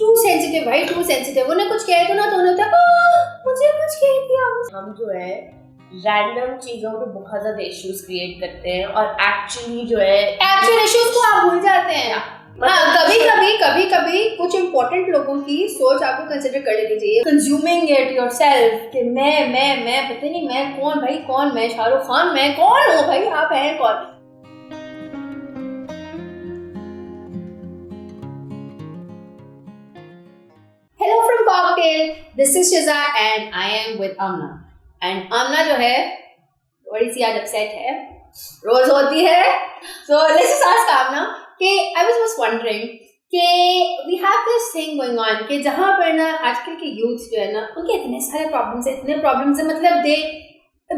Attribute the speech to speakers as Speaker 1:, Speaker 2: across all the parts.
Speaker 1: To sensitive भाई, to sensitive. उन्हें कुछ कह दो ना तो उन्हें होता है मुझे कुछ कह दिया।
Speaker 2: हम जो है रैंडम चीजों पे बहुत ज्यादा इश्यूज क्रिएट करते हैं और एक्चुअली जो है
Speaker 1: एक्चुअल इश्यूज को आप भूल जाते हैं। कभी कुछ इम्पोर्टेंट लोगों की सोच आपको कंसिडर कर लेनी चाहिए। कंज्यूमिंग इट योरसेल्फ कि मैं पता नहीं मैं कौन भाई, कौन मैं शाहरुख खान, मैं कौन हूँ भाई, आप हैं कौन। Hello from Cocktail. This is Shiza and I am with Amna. And Amna जो है थोड़ी सी आज अपसेट है, रोज होती है। So let's just ask Amna कि I was just wondering कि we have this thing going on कि जहाँ पर ना आजकल के youth जो है ना उनके इतने सारे problems है, मतलब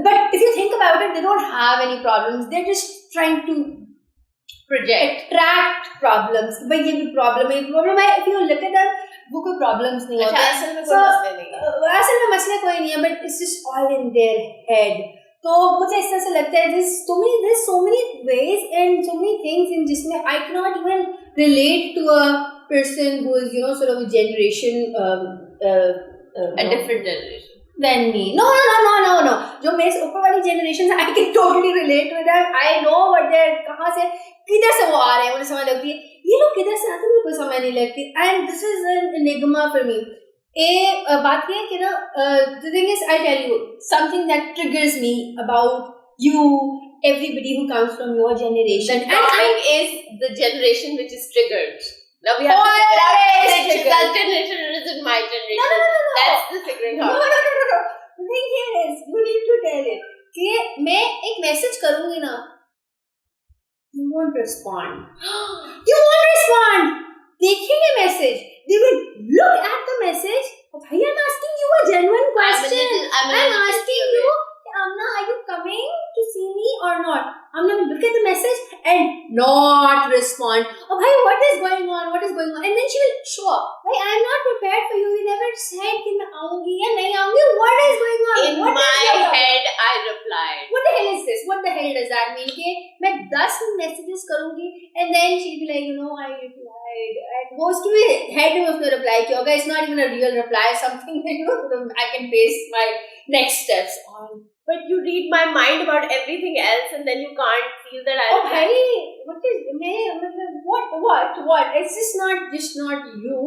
Speaker 1: but if you think about it, they don't have any problems. They're just trying to attract problems. भाई ये भी problem है। If you look at that, वो कोई प्रॉब्लम्स नहीं होते।
Speaker 2: असल में कोई मसले नहीं है।
Speaker 1: असल में मसले कोई नहीं है, but it's just all in their head. तो मुझे इस तरह से लगता है there's so many ways and so many things in जिसमें I cannot even relate to a person who is sort of a generation
Speaker 2: a different generation
Speaker 1: than me. No. जो मेरे ऊपर वाली जनरेशन है, I can totally relate with them. I know what they're कहाँ से किधर से वो आ रहे हैं, मुझे समझ लगती है। ये लोग किधर से आते हैं मुझे कोई समझ नहीं लगती। And this is an enigma for me. बात ये है कि ना the thing is I tell you something that triggers me about you, everybody who comes from your generation.
Speaker 2: The topic is the generation which is triggered. Now we have to figure out which that generation isn't my generation.
Speaker 1: No.
Speaker 2: That's the figuring out.
Speaker 1: No. The thing here is you need to tell it कि मैं एक message करूंगी ना, you won't respond. देखेंगे message, they will look at the message. भाई I'm asking you a genuine question. I'm asking you, Amna, are you coming to see me or not? Amna will look at the message and not respond. Oh, bhai, what is going on? And then she will show up. Bhai, I'm not prepared for you. You never said कि मैं आऊँगी या नहीं आऊँगी. What is going on?
Speaker 2: In my head, I replied.
Speaker 1: What the hell is this? What the hell does that mean? कि मैं 10 messages करूँगी and then she'll be like, I replied. And goes to my head में उसने reply किया होगा. It's not even a real reply. Something that I can base my next steps on.
Speaker 2: But you read my mind about everything else and then you can't feel that I
Speaker 1: what? It's just not you.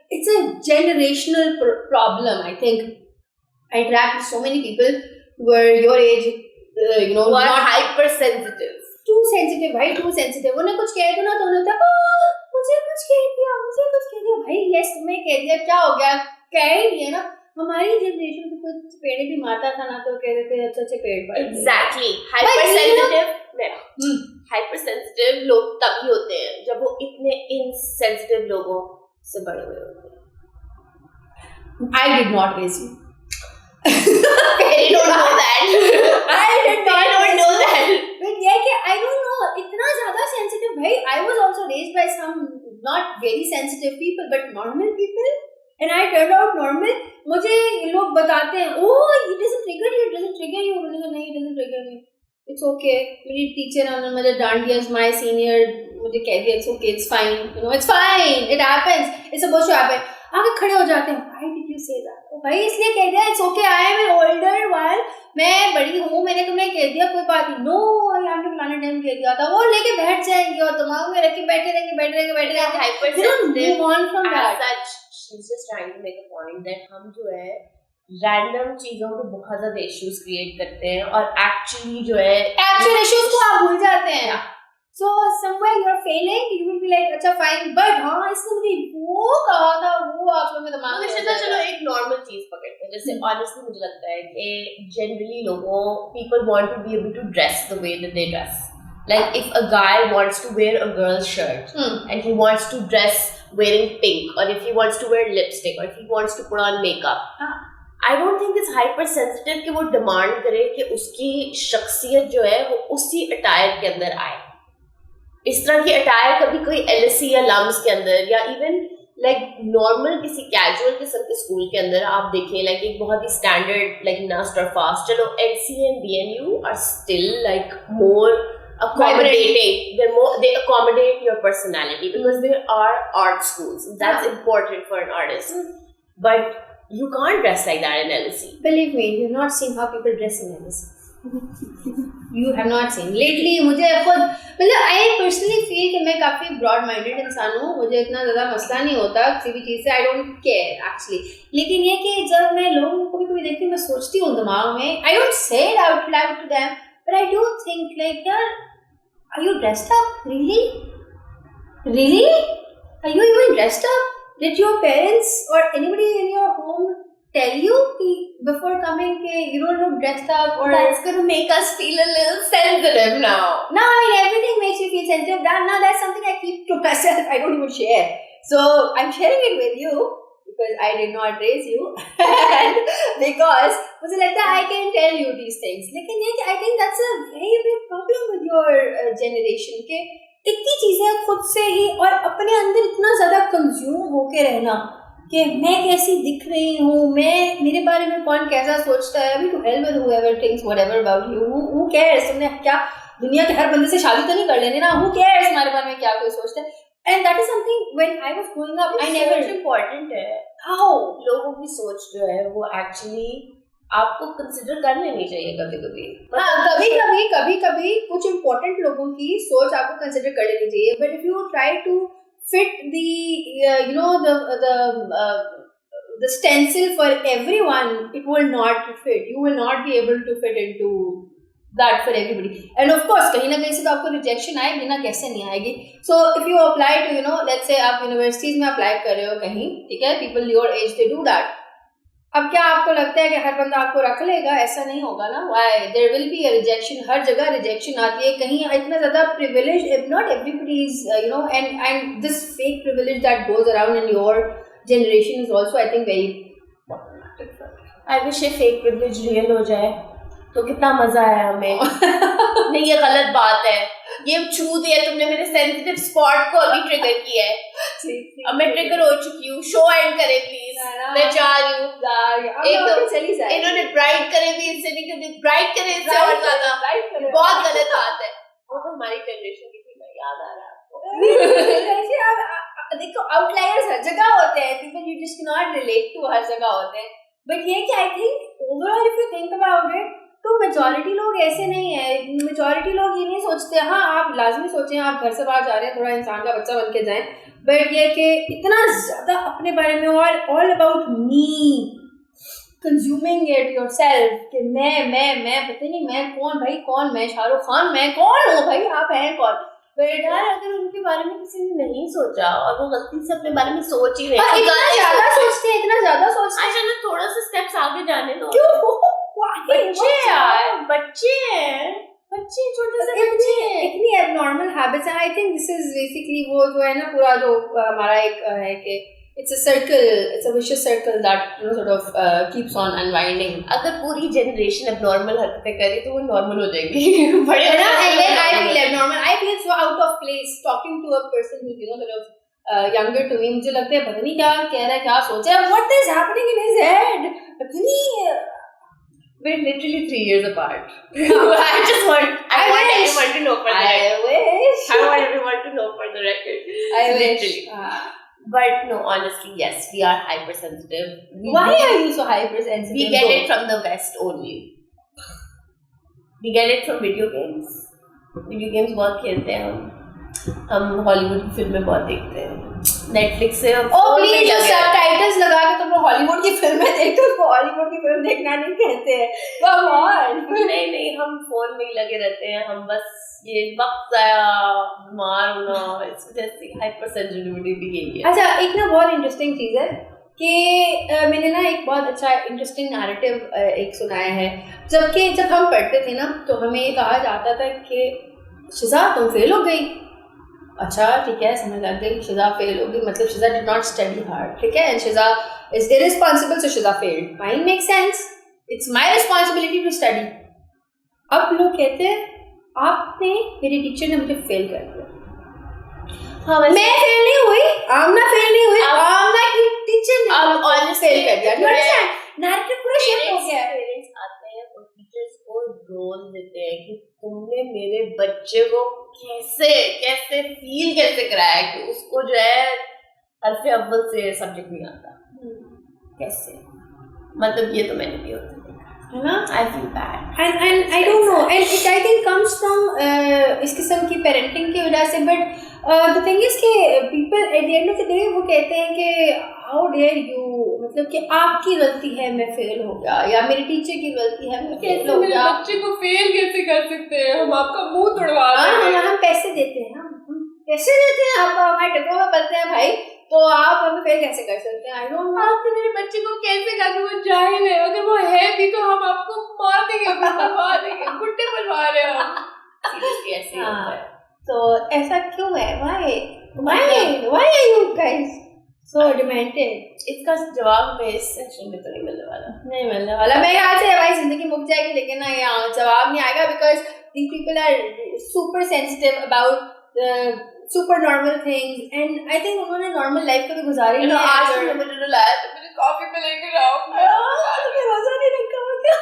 Speaker 1: It's a generational problem, I think. I interact with so many people who are your age,
Speaker 2: who are not hypersensitive.
Speaker 1: Too sensitive, भाई, too sensitive. उन्हें कुछ कह दो ना तो उन्हें होता है मुझे कुछ कह दिया भाई। यस, तुम्हें कह दिया, क्या हो गया, कह ही दिया ना। हमारी जनरेशन को कुछ पेड़ भी मारता था ना तो कहते थे अच्छे पेड़ पर।
Speaker 2: Exactly. Hypersensitive लोग तभी होते हैं जब वो इतने insensitive लोगों से बड़े हुए होते हैं।
Speaker 1: I did not raise you.
Speaker 2: They don't know that.
Speaker 1: I did not
Speaker 2: know that.
Speaker 1: But yeah, कि I don't know, इतना ज़्यादा sensitive भाई। I was also raised by some not very sensitive people, but normal people. And I turned out normal. मुझे लोग बताते हैं, it doesn't trigger you. मैंने कहा नहीं, it doesn't trigger me. It's okay. मेरी टीचर ने मुझे डांट दिया, as my senior मुझे कह दिया, it's okay, it's fine. It's fine. It happens. It's supposed to happen. आगे खड़े हो जाते हैं. Why did you say that? भाई इसलिए कह दिया, it's okay. I am an older one. मैं bड़ी हूँ, मैंने तुम्हें कह दिया, कोई बात नहीं. No, आपने फलाने टाइम कह दिया था. वो लेके बैठ जाएंगे और दिमाग में रख के बैठे रहेंगे.
Speaker 2: Hypersensitive.
Speaker 1: Move on from that.
Speaker 2: She's just trying to make a point that हम जो है रैंडम चीजों पे बहुत ज्यादा इश्यूज क्रिएट करते हैं और एक्चुअली जो है
Speaker 1: एक्चुअल इश्यूज को आप भूल जाते हैं। So somewhere you're failing, you will be like अच्छा fine, but हाँ इसने मुझे वो कहा था, वो आप लोगों के दिमाग में।
Speaker 2: चलो एक नॉर्मल चीज पकड़ते हैं, जैसे ऑनेस्टली मुझे लगता है कि जनरली लोगों people want to be able to dress the way that they dress. Like if a guy wants to wear a girl's shirt and he wants to dress wearing pink, or if he wants to wear lipstick, or if he wants to put on makeup, I don't think it's hypersensitive कि वो demand करे कि उसकी शख्सियत जो है वो उसी अटायर के अंदर आए। इस तरह की अटायर कभी कोई LSE या लम्स के अंदर या even like normal किसी कैजुअल किस्म के स्कूल के अंदर आप देखें like एक बहुत ही स्टैंडर्ड like NUST और FAST, चलो NC and DNU are still like more accommodating. They accommodate your personality because there are art schools. That's important for an artist. But you can't dress like that in LSE.
Speaker 1: Believe me, you've not seen how people dress in LSE. You have not seen. Lately, मुझे खुद मतलब I personally feel कि मैं काफी broad-minded इंसान हूँ. मुझे इतना ज़्यादा मसला नहीं होता किसी भी चीज़ से. I don't care actually. लेकिन ये कि जब मैं लोगों को कभी देखती हूँ, मैं सोचती हूँ दिमाग में. I don't say it out loud to them, but I do think like, यार, are you dressed up? Really? Really? Are you even dressed up? Did your parents or anybody in your home tell you before coming you don't look dressed up? Or
Speaker 2: that's going to make us feel a little sensitive now.
Speaker 1: No, I mean everything makes you feel sensitive. Now that's something I keep to myself. I don't even share. So I'm sharing it with you because I did not raise you and because मुझे लगता है I can tell you these things. लेकिन ये I think that's a very big problem with your generation के इतनी चीजें खुद से ही और अपने अंदर इतना ज्यादा कंज्यूम होके रहना कि मैं कैसी दिख रही हूँ, मैं मेरे बारे में कौन कैसा सोचता है. अभी to hell with whoever thinks whatever about you. Who cares? तुमने क्या दुनिया के हर बंदे से शादी तो नहीं कर लेनी ना. Who cares हमारे बारे में क्या कोई सोचता है. And that is something when I was growing up I never
Speaker 2: important है.
Speaker 1: How
Speaker 2: लोगों की सोच जो है वो actually आपको कंसिडर कर लेनी चाहिए कभी-कभी.
Speaker 1: हाँ, कभी कुछ इम्पोर्टेंट लोगों की सोच आपको कंसिडर कर लेनी चाहिए. But if you try to fit the stencil for everyone, it will not fit. You will not be able to fit into that for everybody. And of course, कहीं ना कहीं से तो आपको रिजेक्शन आएगी ना, कैसे नहीं आएगी. So if you apply to let's say आप यूनिवर्सिटीज में अप्लाई कर रहे हो कहीं, ठीक है, people your age they do that. अब क्या आपको लगता है कि हर बंदा आपको रख लेगा? ऐसा नहीं होगा ना. Why? There will be a rejection. हर जगह रिजेक्शन आती है. कहीं इतना ज़्यादा privilege, if not everybody is, and this fake privilege that goes around in your generation is also, I think, very problematic.
Speaker 2: I wish ये fake privilege real हो जाए तो कितना मजा आया हमें. नहीं, ये गलत बात है. ये छू दिया तुमने मेरे सेंसिटिव स्पॉट को, अभी ट्रिगर किया है. अब मैं ट्रिगर हो चुकी हूँ. शो एंड करे प्लीज. मैं जा रही हूँ. इन्होंने ब्राइट करे भी इससे नहीं करते, ब्राइट करे इससे और ज्यादा. बहुत गलत बात है. वो तो हमारी जनरेशन की थी ना, याद आ रहा है.
Speaker 1: देखो आउटलायर्स हर जगह होते हैं. People you just not relate to हर जगह होते हैं. बट ये कि I think overall if you think about it तो मेजॉरिटी लोग ऐसे नहीं है. मेजॉरिटी लोग ये नहीं सोचते. हाँ, आप लाजमी सोचें आप घर से बाहर जा रहे हैं, थोड़ा इंसान का बच्चा बन के जाएं. बट ये कि इतना ज़्यादा अपने बारे में और all about me, consuming it yourself कि मैं पता नहीं मैं कौन भाई, कौन मैं शाहरुख खान, मैं कौन हूँ भाई, आप हैं कौन.
Speaker 2: यार अगर उनके बारे में किसी ने नहीं सोचा और वो गलती से अपने बारे में सोच ही रहे हैं,
Speaker 1: इतना ज़्यादा सोचते हैं.
Speaker 2: अच्छा ना, थोड़ा सा स्टेप्स आगे जाने दो.
Speaker 1: क्यों?
Speaker 2: बच्चे यार, बच्चे छोटे से बच्चे हैं.
Speaker 1: इतनी एबनॉर्मल हैबिट्स हैं. I think this is basically वो जो है ना पूरा जो हमारा एक है कि it's a circle, it's a vicious circle that sort of keeps on unwinding.
Speaker 2: अगर पूरी जनरेशन abnormal हरकतें करे तो वो normal हो जाएगी.
Speaker 1: बड़े ना, and when I feel abnormal, I feel so out of place talking to a person who's sort of younger to me. मुझे लगता है पता नहीं क्या कह रहा है, क्या सोच रहा है. What is happening in his head? पता नहीं.
Speaker 2: We're literally 3 years apart. I want everyone to know for the record. I want everyone to know for the record.
Speaker 1: I wish.
Speaker 2: But no, honestly, yes, we are hypersensitive.
Speaker 1: Why are you so hypersensitive?
Speaker 2: We get it from the West only. We get it from video games. Video games बहुत खेलते हैं हम Hollywood की फिल्में बहुत देखते हैं. Netflix से
Speaker 1: प्लीज सबटाइटल्स लगा के तुम हॉलीवुड की फिल्में देखते हो. हॉलीवुड की फिल्म देखना नहीं कहते हैं. Come on.
Speaker 2: नहीं, हम फोन में ही लगे रहते हैं. हम बस ये वक्त आया बीमार होना, इस वजह से हाइपर सेंसिटिविटी भी यही है.
Speaker 1: अच्छा, एक ना बहुत इंटरेस्टिंग चीज़ है कि मैंने ना एक बहुत अच्छा इंटरेस्टिंग नैरेटिव एक सुनाया है. जब हम पढ़ते थे ना तो हमें ये कहा जाता था कि शिजा तुम फेल हो गई. अच्छा ठीक है, समझ लग गई. शिजा फेल हो गई मतलब Shiza did not study hard. ठीक है, and Shiza is irresponsible, so Shiza failed. Fine, make sense. It's my responsibility to study. अब लोग कहते हैं आपने, मेरी टीचर ने मुझे फेल कर दिया.
Speaker 2: हाँ,
Speaker 1: मैं फेल नहीं हुई, आमना फेल नहीं हुई, आमना की टीचर ने फेल कर दिया. नैरेटिव पूरा शिफ्ट हो गया.
Speaker 2: पेरेंट्स आते हैं और टीचर्स को को रोल देते हैं कि तुमने मेरे बच्चे को कैसे कैसे फील कैसे कराया कि उसको जो है हरफ अव्वल से सब्जेक्ट नहीं आता, कैसे, मतलब ये तो मैंने भी होता है ना, I feel bad
Speaker 1: and I don't know, and it I think comes from इस किस्म की पेरेंटिंग की वजह से, but the thing is कि people at the end of the day वो कहते हैं कि how dare you, मतलब कि आपकी गलती है मैं फेल हो गया, या मेरे टीचर की गलती है मैं फेल हो गया,
Speaker 2: बच्चे को फेल कैसे कर सकते हैं, हम आपका मुंह तोड़वा रहे हैं,
Speaker 1: हम पैसे देते हैं, हम पैसे देते हैं, आप हमारे टकों में पलते हैं भाई, तो आप हमें फेल कैसे कर सकते हैं? I don't know,
Speaker 2: आपने मेरे बच्चे को कैसे कहा कि वो जाहिल है, अगर वो है भी तो हम आपको मार देंगे, मरवा देंगे, गुड्डे मरवा रहे हैं हम, सीरियसली ऐसे होता है।
Speaker 1: तो ऐसा क्यों है? Why are you guys so demented?
Speaker 2: इसका जवाब हमें इस सेक्शन में तो नहीं मिलने वाला।
Speaker 1: मेरे ख्याल से हमारी जिंदगी मुक जाएगी, लेकिन ना यहाँ जवाब नहीं आएगा, because these people are super sensitive about super normal things, and I think उन्होंने normal life कभी गुजारी नहीं है।
Speaker 2: आज तुमने मुझे रुलाया तो मुझे कॉफी पे लेकर आओ,
Speaker 1: तुम्हें रोजा नहीं रखा होगा।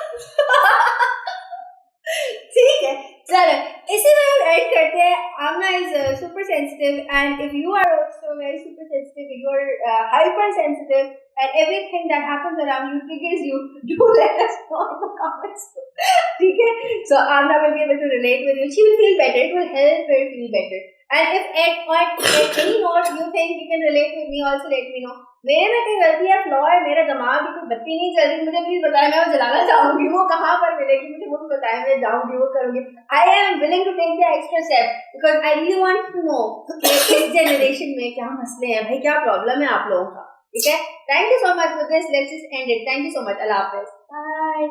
Speaker 1: ठीक है, चलो इसी में हम ऐड करते हैं। Amna is super sensitive, and if you are also very super sensitive, you are hyper sensitive, and everything that happens around you triggers you, do let us know in the comments. ठीक है, so Amna will be able to relate with you. She will feel better. It will help her feel better. And if at any note you think you can relate with me, also let me know. मेरे में कोई गलती है, flaw है, मेरा दिमाग की कोई बत्ती नहीं चल रही, मुझे प्लीज बताएं, मैं वो जलाना चाहूंगी, वो कहाँ पर मिलेगी मुझे वो बताएं, मैं जाऊंगी वो करूंगी। I am willing to take the extra step, because I really want to know कि इस जनरेशन में क्या मसले हैं भाई, क्या प्रॉब्लम है आप लोगों का। ठीक है, thank you so much for this, let's just end it, thank you so much, अल्लाह हाफिज़, बाय।